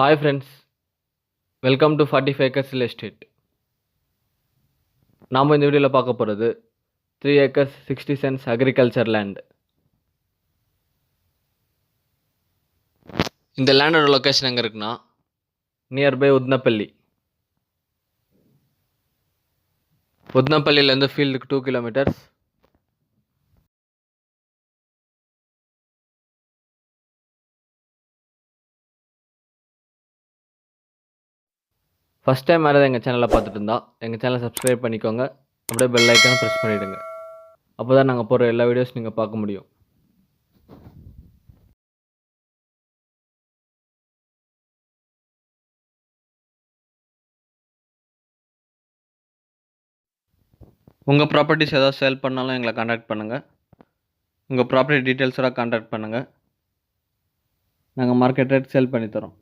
Hi friends, welcome to 45 acres real estate. நாம் இந்த வீடியோவில் பார்க்க போகிறது 3 acres 60 cents அக்ரிகல்ச்சர் லேண்ட். இந்த லேண்டோட லொக்கேஷன் எங்கே இருக்குன்னா நியர்பை உத்னப்பள்ளி. உத்னப்பள்ளியிலேருந்து ஃபீல்டுக்கு 2 கிலோமீட்டர்ஸ். ஃபஸ்ட் டைம் யாராவது எங்கள் சேனலை பார்த்துட்டு இருந்தால் எங்கள் சேனலை சப்ஸ்கிரைப் பண்ணிக்கோங்க. அப்படியே பெல் ஐக்கானை ப்ரெஸ் பண்ணிவிடுங்க. அப்போ தான் நாங்கள் போகிற எல்லா வீடியோஸ் நீங்கள் பார்க்க முடியும். உங்கள் ப்ராப்பர்ட்டிஸ் ஏதாவது சேல் பண்ணாலும் எங்களை கான்டாக்ட் பண்ணுங்கள். உங்கள் ப்ராப்பர்ட்டி டீட்டெயில்ஸோட கான்டாக்ட் பண்ணுங்கள். நாங்கள் மார்க்கெட் ரேட் சேல் பண்ணித்தரோம்.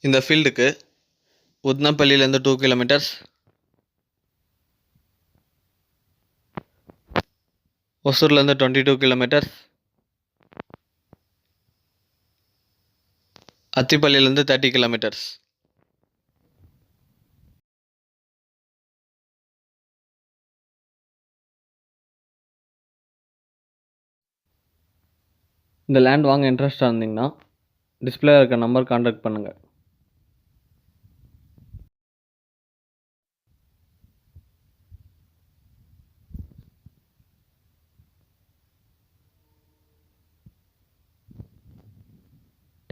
இந்த ஃபீல்டுக்கு உத்னப்பள்ளியிலேருந்து 2 கிலோமீட்டர்ஸ், ஒசூர்லேருந்து 22 கிலோமீட்டர்ஸ், அத்திப்பள்ளியிலேருந்து 30 கிலோமீட்டர்ஸ். இந்த லேண்ட் வாங்க இன்ட்ரெஸ்டாக இருந்தீங்கன்னா டிஸ்பிளே இருக்க நம்பர் கான்டாக்ட் பண்ணுங்கள்.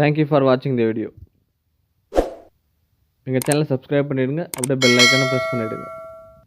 தேங்க்யூ ஃபார் வாட்சிங் த வீடியோ. எங்கள் சேனலை சப்ஸ்கிரைப் பண்ணிவிடுங்க. அப்படியே பெல் ஐக்கானை ப்ரெஸ் பண்ணிவிடுங்க.